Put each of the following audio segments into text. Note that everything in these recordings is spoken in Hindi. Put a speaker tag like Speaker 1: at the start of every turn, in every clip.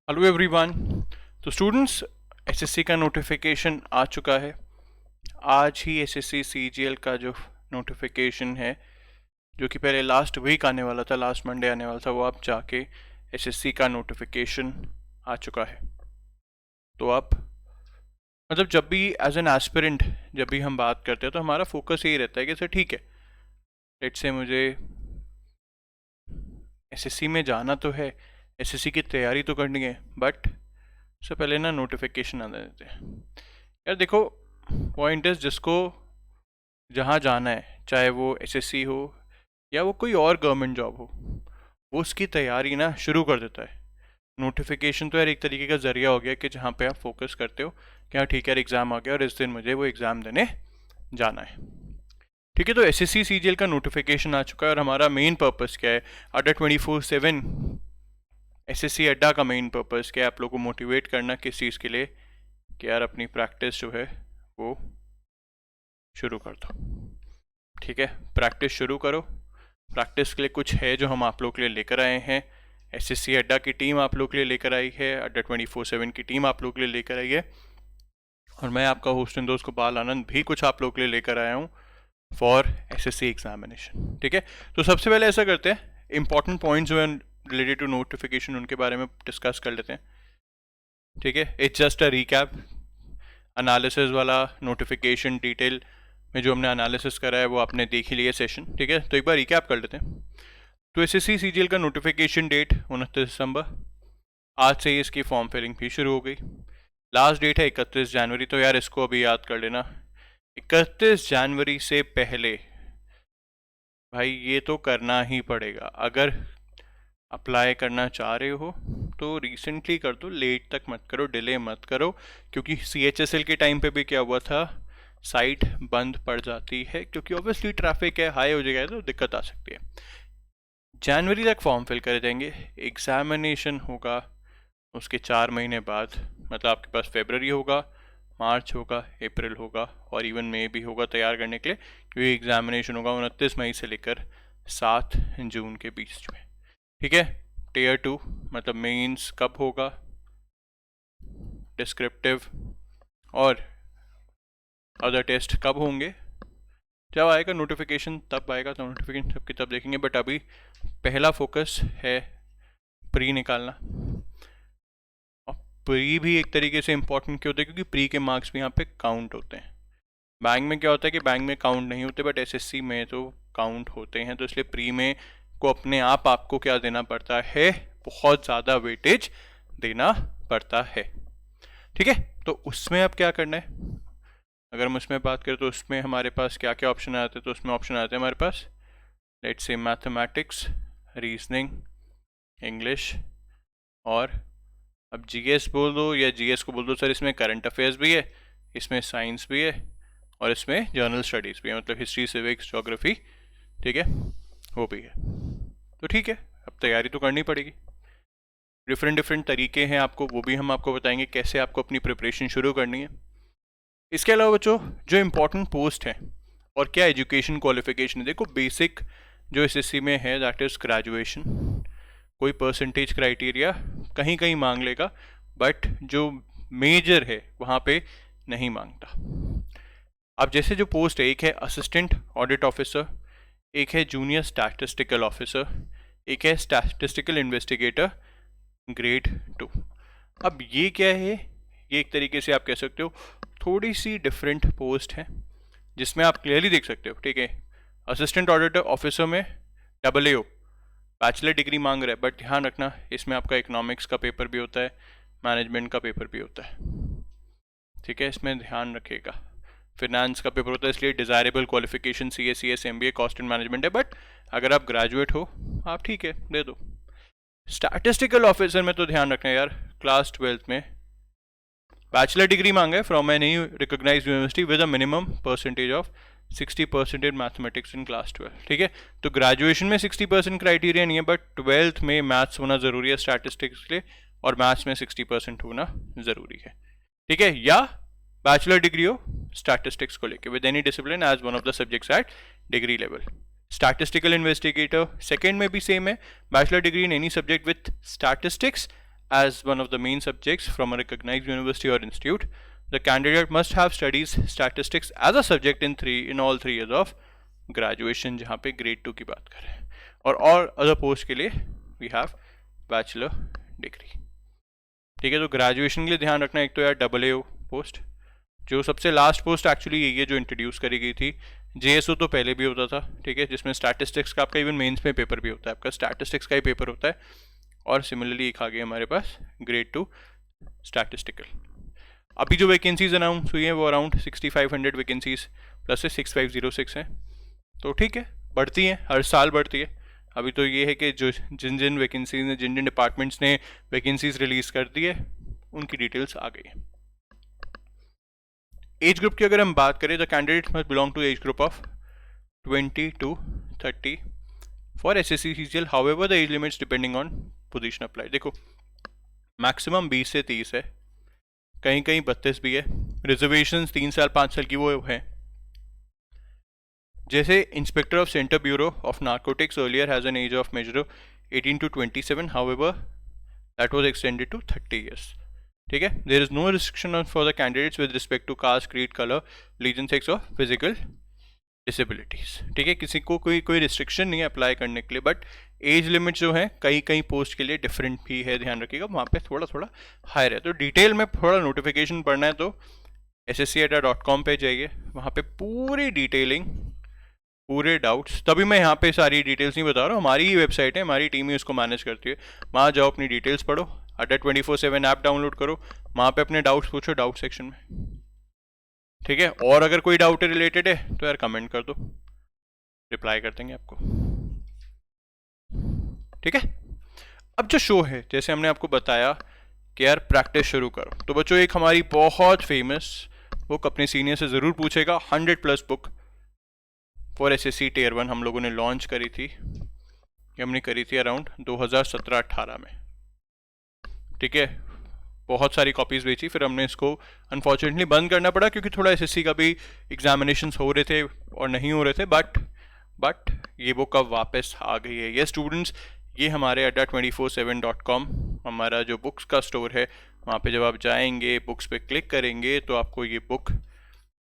Speaker 1: Hello everyone. तो स्टूडेंट्स, एसएससी का नोटिफिकेशन आ चुका है। आज ही एसएससी सीजीएल का जो नोटिफिकेशन है, जो कि पहले लास्ट वीक आने वाला था, लास्ट मंडे आने वाला था, वो आप जाके एसएससी का नोटिफिकेशन आ चुका है। तो आप मतलब जब भी एज एन एस्पिरेंट जब भी हम बात करते हैं तो हमारा फोकस यही रहता है कि सर ठीक है, लेट्स से मुझे एसएससी में जाना तो है, एसएससी की तैयारी तो करनी है, बट उससे पहले ना नोटिफिकेशन आ देते हैं। यार देखो, पॉइंट इज जिसको जहाँ जाना है, चाहे वो एसएससी हो या वो कोई और गवर्नमेंट जॉब हो, वो उसकी तैयारी ना शुरू कर देता है। नोटिफिकेशन तो यार एक तरीके का जरिया हो गया कि जहाँ पे आप फोकस करते हो कि हाँ ठीक है, एग्ज़ाम आ गया और इस दिन मुझे वो एग्ज़ाम देने जाना है। ठीक है, तो एसएससी सीजीएल का नोटिफिकेशन आ चुका है और हमारा मेन पर्पस क्या है? अड्डा 24/7 एसएससी अड्डा का मेन पर्पस क्या है? आप लोगों को मोटिवेट करना किस चीज़ के लिए कि यार अपनी प्रैक्टिस जो है वो शुरू कर दो। ठीक है, प्रैक्टिस शुरू करो। प्रैक्टिस के लिए कुछ है जो हम आप लोग के लिए लेकर आए हैं। एसएससी अड्डा की टीम आप लोग के लिए लेकर आई है, अड्डा 24/7 की टीम आप लोग के लिए लेकर आई है, और मैं आपका होस्ट एंड दोस्त गोपाल आनंद भी कुछ आप लोग के लिए लेकर आया हूँ फॉर एसएससी एग्जामिनेशन। ठीक है, तो सबसे पहले ऐसा करते हैं, इंपॉर्टेंट पॉइंट्स जो हैं रिलेटेड टू नोटिफिकेशन उनके बारे में डिस्कस कर लेते हैं। ठीक है, it's just a recap, analysis वाला नोटिफिकेशन डिटेल में जो हमने एनालिसिस करा है वो आपने देख ही लिया सेशन। ठीक है, तो एक बार रिकैप कर लेते हैं। तो एसएससी सीजीएल का नोटिफिकेशन डेट 29 दिसंबर, आज से ही इसकी फॉर्म फिलिंग भी शुरू हो गई। लास्ट डेट है 31 जनवरी, तो यार इसको अभी याद कर लेना, 31 जनवरी से पहले भाई ये तो करना ही पड़ेगा। अगर अप्लाई करना चाह रहे हो तो रिसेंटली कर दो, लेट तक मत करो, डिले मत करो, क्योंकि सीएचएसएल के टाइम पे भी क्या हुआ था, साइट बंद पड़ जाती है क्योंकि ऑब्वियसली ट्रैफिक है, हाई हो जाएगा तो दिक्कत आ सकती है। जनवरी तक फॉर्म फिल करे जाएंगे, एग्जामिनेशन होगा उसके 4 महीने बाद, मतलब आपके पास फेबररी होगा, मार्च होगा, अप्रैल होगा और इवन मई भी होगा तैयार करने के लिए, क्योंकि एग्जामिनेशन होगा 29 मई से लेकर 7 जून के बीच में। ठीक है, टीयर 2 मतलब मेंस कब होगा, डिस्क्रिप्टिव और अदर टेस्ट कब होंगे, जब आएगा नोटिफिकेशन तब आएगा, तो नोटिफिकेशन सबकी तब देखेंगे। बट अभी पहला फोकस है प्री निकालना। और प्री भी एक तरीके से इंपॉर्टेंट क्यों होता है, क्योंकि प्री के मार्क्स भी यहाँ पे काउंट होते हैं। बैंक में क्या होता है कि बैंक में काउंट नहीं होते, बट एसएससी में तो काउंट होते हैं, तो इसलिए प्री में को अपने आप आपको क्या देना पड़ता है, बहुत ज़्यादा वेटेज देना पड़ता है। ठीक है, तो उसमें अब क्या करना है, अगर हम उसमें बात करें तो उसमें हमारे पास क्या क्या ऑप्शन आते हैं, तो उसमें ऑप्शन आते हैं हमारे पास, let's say mathematics, reasoning, English, और अब जीएस बोल दो या जीएस को बोल दो सर, इसमें करंट अफेयर्स भी है, इसमें साइंस भी है और इसमें जर्नल स्टडीज़ भी है, मतलब हिस्ट्री, सिविक्स, ज्योग्राफी। ठीक है, वो भी है। तो ठीक है, अब तैयारी तो करनी पड़ेगी। डिफरेंट डिफरेंट तरीके हैं आपको, वो भी हम आपको बताएंगे कैसे आपको अपनी प्रिपरेशन शुरू करनी है। इसके अलावा बच्चों, जो इम्पोर्टेंट पोस्ट है और क्या एजुकेशन क्वालिफिकेशन है, देखो बेसिक जो एसएससी में है दैट इज़ ग्रेजुएशन। कोई परसेंटेज क्राइटेरिया कहीं कहीं मांग लेगा, बट जो मेजर है वहाँ पे नहीं मांगता। अब जैसे जो पोस्ट है, एक है असिस्टेंट ऑडिट ऑफिसर, एक है जूनियर स्टैटिस्टिकल ऑफिसर, एक है स्टैटिस्टिकल इन्वेस्टिगेटर ग्रेड 2। अब ये क्या है, ये एक तरीके से आप कह सकते हो थोड़ी सी डिफरेंट पोस्ट है, जिसमें आप क्लियरली देख सकते हो। ठीक है, असिस्टेंट ऑडिटर ऑफिसर में AAO बैचलर डिग्री मांग रहा है, बट ध्यान रखना इसमें आपका इकोनॉमिक्स का पेपर भी होता है, मैनेजमेंट का पेपर भी होता है। ठीक है, इसमें ध्यान रखिएगा, फिनेंस का पेपर होता है, इसलिए desirable qualification CS MBA cost and management है, बट अगर आप ग्रेजुएट हो आप ठीक है दे दो। स्टैटिस्टिकल ऑफिसर में तो ध्यान रखना यार, क्लास 12th में बैचलर डिग्री मांगा है from any recognised university with a minimum percentage of 60% in mathematics in class 12। ठीक है, तो ग्रेजुएशन में 60% क्राइटेरिया नहीं है, बट 12th में मैथ्स होना ज़रूरी है स्टैटिस्टिक्स के लिए, और मैथ्स में 60% होना ज़रूरी है। ठीक है, या बैचलर डिग्री हो स्टैटिस्टिक्स को लेके with any discipline as one of the subjects at degree level. Statistical investigator second में भी सेम है, bachelor degree in any subject with statistics as one of the main subjects from a recognized university or institute. The candidate must have studies statistics as a subject in all 3 years of graduation, जहाँ पे grade 2 की बात कर रहे हैं. और other post के लिए we have bachelor degree. ठीक है, तो ग्रेजुएशन के लिए ध्यान रखना, एक तो यार AAO पोस्ट, जो सबसे लास्ट पोस्ट एक्चुअली यही है जो इंट्रोड्यूस करी गई थी. JSO तो पहले भी होता था, ठीक है, जिसमें स्टैटिस्टिक्स का आपका इवन मेंस में पेपर भी होता है, आपका स्टैटिस्टिक्स का ही पेपर होता है. और सिमिलरली एक आ गई हमारे पास ग्रेड 2 स्टैटिस्टिकल. अभी जो वैकेंसीज अनाउंस हुई हैं वो अराउंड 6500 वैकेंसीज प्लस से 6506 हैं. तो ठीक है, बढ़ती हैं, हर साल बढ़ती है. अभी तो ये है कि जो जिन वैकेंसीज ने, जिन डिपार्टमेंट्स ने वैकेंसीज रिलीज कर दी है, उनकी डिटेल्स आ गई हैं. एज ग्रुप की अगर हम बात करें, the candidate must belong to age group of 20 to 30 for SSC CGL. However the age limits depending on position apply. देखो मैक्सिमम 20 से 30 है, कहीं कहीं 32 भी है. रिजर्वेशंस 3 साल 5 साल की वो है. जैसे inspector of centre bureau of narcotics earlier has an age of major 18 to 27, however that was extended to 30 years. ठीक है, there is no restriction for the candidates with respect to caste, creed, colour, religion, sex और फिजिकल डिसेबिलिटीज. ठीक है, किसी को कोई रिस्ट्रिक्शन नहीं है अप्लाई करने के लिए, बट एज लिमिट जो है कई पोस्ट के लिए डिफरेंट भी है, ध्यान रखिएगा, वहाँ पे थोड़ा हायर है. तो डिटेल में थोड़ा नोटिफिकेशन पढ़ना है तो sscadda.com पे जाइए, वहाँ पे पूरी डिटेलिंग, पूरे डाउट्स. तभी मैं यहाँ पे सारी डिटेल्स नहीं बता रहा हूँ, हमारी ही वेबसाइट है, हमारी टीम ही उसको मैनेज करती है. वहाँ जाओ, अपनी डिटेल्स पढ़ो, अड्डा 24/7 ऐप डाउनलोड करो, वहाँ पे अपने डाउट्स पूछो डाउट सेक्शन में. ठीक है, और अगर कोई डाउट रिलेटेड है तो यार कमेंट कर दो, रिप्लाई कर देंगे आपको. ठीक है, अब जो शो है, जैसे हमने आपको बताया कि यार प्रैक्टिस शुरू करो, तो बच्चों एक हमारी बहुत फेमस बुक अपने सीनियर से ज़रूर पूछेगा, 100+ बुक फॉर SSC Tier 1 हम लोगों ने लॉन्च करी थी. ये हमने करी थी अराउंड 2017-18 में. ठीक है, बहुत सारी कॉपीज़ बेची, फिर हमने इसको अनफॉर्चुनेटली बंद करना पड़ा क्योंकि थोड़ा SSC का भी एग्जामिनेशंस हो रहे थे और नहीं हो रहे थे. बट ये बुक अब वापस आ गई है. ये स्टूडेंट्स, ये हमारे adda247.com हमारा जो बुक्स का स्टोर है, वहाँ पे जब आप जाएंगे, बुक्स पे क्लिक करेंगे तो आपको ये बुक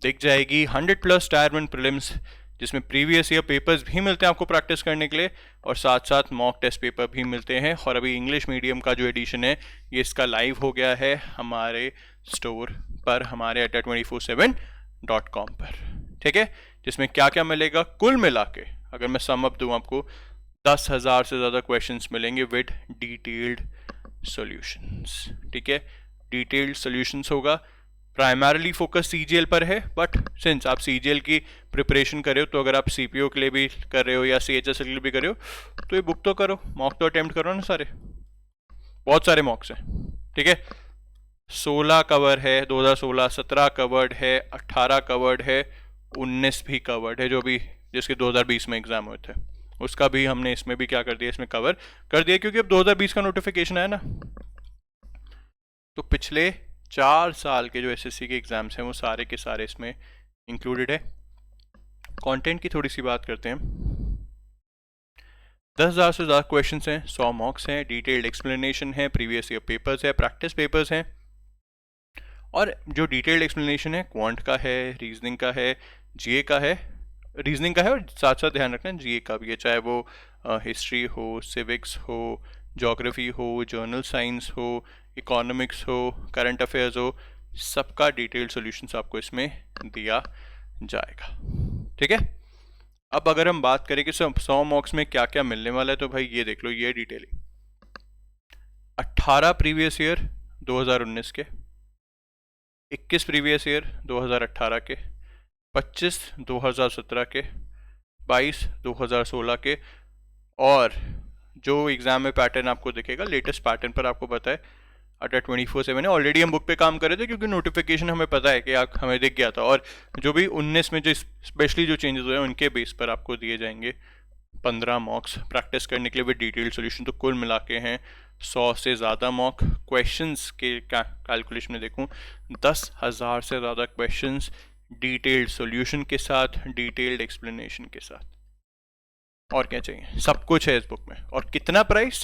Speaker 1: दिख जाएगी. 100+ Tier 1 प्रीलिम्स, जिसमें प्रीवियस ईयर पेपर्स भी मिलते हैं आपको प्रैक्टिस करने के लिए, और साथ साथ मॉक टेस्ट पेपर भी मिलते हैं. और अभी इंग्लिश मीडियम का जो एडिशन है, ये इसका लाइव हो गया है हमारे स्टोर पर, हमारे adda247.com पर. ठीक है, जिसमें क्या क्या मिलेगा, कुल मिला के अगर मैं सम अप दूँ आपको, 10,000 से ज़्यादा क्वेश्चंस मिलेंगे विद डिटेल्ड सॉल्यूशंस. ठीक है, डिटेल्ड सॉल्यूशंस होगा. प्राइमरली फोकस CGL पर है, बट सिंस आप CGL की प्रिपरेशन कर रहे हो, तो अगर आप CPO के लिए भी कर रहे हो या CHS के लिए भी कर रहे हो, तो ये बुक तो करो, मॉक तो अटेम्प्ट करो ना सारे, बहुत सारे मॉक्स हैं. ठीक है, 16 कवर है, 2016, 17 कवर्ड है, 18 कवर्ड है, 19 भी कवर्ड है, जो भी जिसके 2020 में एग्जाम हुए थे, उसका भी हमने इसमें भी क्या कर दिया, इसमें कवर कर दिया, क्योंकि अब 2020 का नोटिफिकेशन है ना, तो पिछले 4 साल के जो SSC के एग्जाम्स हैं वो सारे के सारे इसमें इंक्लूडेड है. कंटेंट की थोड़ी सी बात करते हैं. 10,000 से ज़्यादा क्वेश्चंस हैं, 100 मॉक्स हैं, डिटेल्ड एक्सप्लेनेशन है, प्रीवियस ईयर पेपर्स है, प्रैक्टिस पेपर्स हैं. और जो डिटेल्ड एक्सप्लेनेशन है, क्वांट का है, रीजनिंग का है, GA का है, रीजनिंग का है, और साथ साथ ध्यान रखना GA का भी है, चाहे वो हिस्ट्री हो, सिविक्स हो, ज्योग्राफी हो, जर्नल साइंस हो, इकोनॉमिक्स हो, करंट अफेयर्स हो, सबका डिटेल्ड सॉल्यूशंस आपको इसमें दिया जाएगा. ठीक है, अब अगर हम बात करें कि 100 मॉक्स में क्या क्या मिलने वाला है, तो भाई ये देख लो, ये डिटेलिंग 18 प्रीवियस ईयर 2019 के, 21 प्रीवियस ईयर 2018 के, 25 2017 के, 22 2016 के, और जो एग्जाम में पैटर्न आपको दिखेगा, लेटेस्ट पैटर्न पर आपको बताए adda247 है. ऑलरेडी हम बुक पे काम कर रहे थे क्योंकि नोटिफिकेशन हमें पता है कि हमें दिख गया था, और जो भी 19 में जो स्पेशली जो चेंजेस हुए हैं उनके बेस पर आपको दिए जाएंगे 15 मॉक्स प्रैक्टिस करने के लिए विद डिटेल्ड सॉल्यूशन. तो कुल मिला के हैं 100 से ज़्यादा मॉक क्वेश्चंस के कैलकुलेशन में देखूँ, 10,000 से ज़्यादा क्वेश्चंस डिटेल्ड सॉल्यूशन के साथ, डिटेल्ड एक्सप्लेनेशन के साथ. और क्या चाहिए, सब कुछ है इस बुक में. और कितना प्राइस,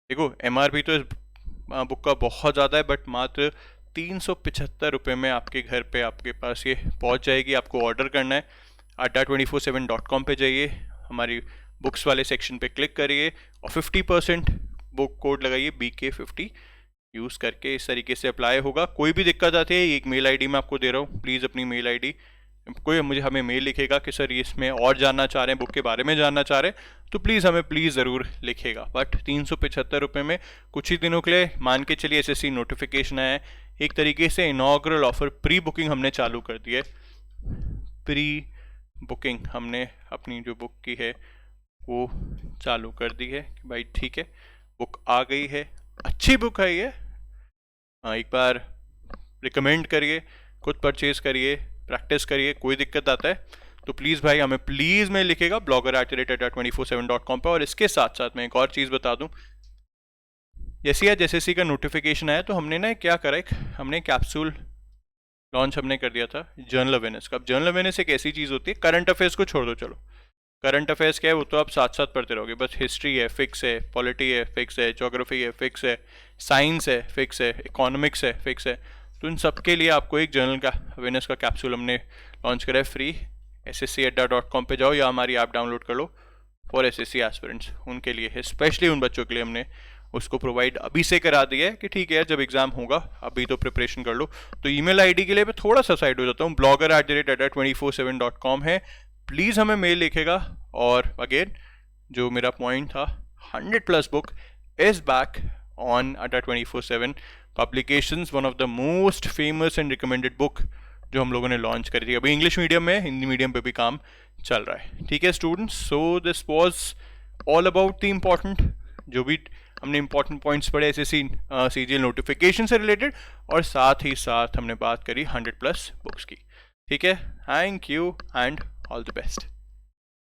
Speaker 1: देखो MRP तो इस बुक का बहुत ज़्यादा है, बट मात्र 375 में आपके घर पे आपके पास ये पहुंच जाएगी। आपको ऑर्डर करना है, adda247.com पे जाइए, हमारी बुक्स वाले सेक्शन पे क्लिक करिए और 50% बुक कोड लगाइए BK50 यूज़ करके। इस तरीके से अप्लाई होगा। कोई भी दिक्कत आती है, एक मेल आईडी मैं आपको दे रहा हूँ, प्लीज़ अपनी मेल आईडी, कोई हमें मेल लिखेगा कि सर इसमें और जानना चाह रहे हैं, बुक के बारे में जानना चाह रहे हैं, तो प्लीज़ हमें ज़रूर लिखेगा। बट 375 में कुछ ही दिनों के लिए मान के चलिए SSC नोटिफिकेशन आया है, एक तरीके से इनॉग्रल ऑफर प्री बुकिंग हमने चालू कर दी है। प्री बुकिंग हमने अपनी जो बुक की है वो चालू कर दी है कि भाई ठीक है, बुक आ गई है, अच्छी बुक है ये, एक बार रिकमेंड करिए, खुद परचेज करिए, प्रैक्टिस करिए। कोई दिक्कत आता है तो प्लीज़ भाई हमें प्लीज़ में लिखेगा blogger@adda247.com पे। और इसके साथ साथ मैं एक और चीज़ बता दूं, जैसे आज SSC का नोटिफिकेशन आया तो हमने ना क्या करा, हमने कैप्सूल लॉन्च हमने कर दिया था जर्नल अवेयरनेस का। अब जर्नल अवेयरनेस एक ऐसी चीज़ होती है, करंट अफेयर्स को छोड़ दो, चलो करंट अफेयर्स क्या है वो तो आप साथ साथ पढ़ते रहोगे, बस हिस्ट्री है फिक्स है, पॉलिटी है फिक्स है, ज्योग्राफी है फिक्स है, साइंस है फिक्स है, इकोनॉमिक्स है फिक्स है। तो इन सब के लिए आपको एक जर्नल का अवेयरनेस का कैप्सूल हमने लॉन्च करा है फ्री। ssc.adda.com पे जाओ या हमारी ऐप डाउनलोड कर लो फॉर SSC एस्पिरेंट्स, उनके लिए है, स्पेशली उन बच्चों के लिए हमने उसको प्रोवाइड अभी से करा दिया है कि ठीक है यार, जब एग्जाम होगा अभी तो प्रिपरेशन कर लो। तो ईमेल आईडी के लिए मैं थोड़ा सा साइड हो जाता हूँ, blogger@adda247.com है, प्लीज़ हमें मेल लिखेगा। और अगेन जो मेरा पॉइंट था, 100+ book is back on adda247 publications, one of the most famous and recommended book जो हम लोगों ने लॉन्च करी थी। अभी इंग्लिश मीडियम में, हिंदी मीडियम पे भी काम चल रहा है। ठीक है students, so this was all about the important, जो भी हमने इंपॉर्टेंट पॉइंट्स पढ़े SSC CGL नोटिफिकेशन से रिलेटेड, और साथ ही साथ हमने बात करी 100+ बुक्स की। ठीक है, thank you and all the best.